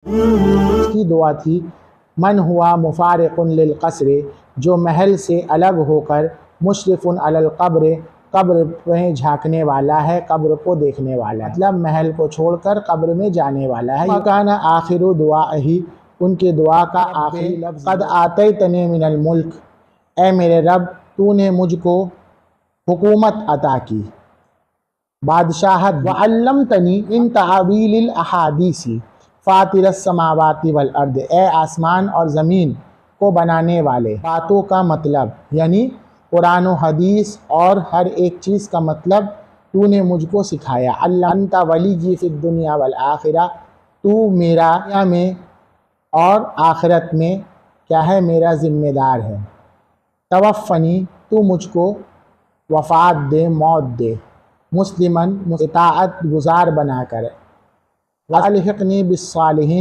इसकी दुआ थी मन हुआ मुफारिकुन लिल क़स्र, जो महल से अलग होकर मुशरिफुन अलल क़ब्र, कब्र में झांकने वाला है, कब्र को देखने वाला है, मतलब महल को छोड़कर कब्र में जाने वाला है। मकाना आखिरु दुआही, उनके दुआ का आखिरी लफ्ज़ क़द आतैतनी मिनल मुल्क, ए मेरे रब तूने मुझको हुकूमत अता की, बादशाहत, व अल्लमतनी इन तावीलिल अहादीसी फातिरस समावाति वल अर्द, ए आसमान और ज़मीन को बनाने वाले, बातों का मतलब यानी कुरान व हदीस और हर एक चीज़ का मतलब तूने मुझको सिखाया। अल्लाह अंता वली फ़िद दुनिया वल आखिरा, तू मेरा दुनिया में और आखिरत में क्या है, मेरा ज़िम्मेदार है। तवफ़नी, तू मुझको वफ़ात दे, मौत दे, मुस्लिमन इताअत गुज़ार बनाकर, व अलहिक़नी बिस्सालिहीन,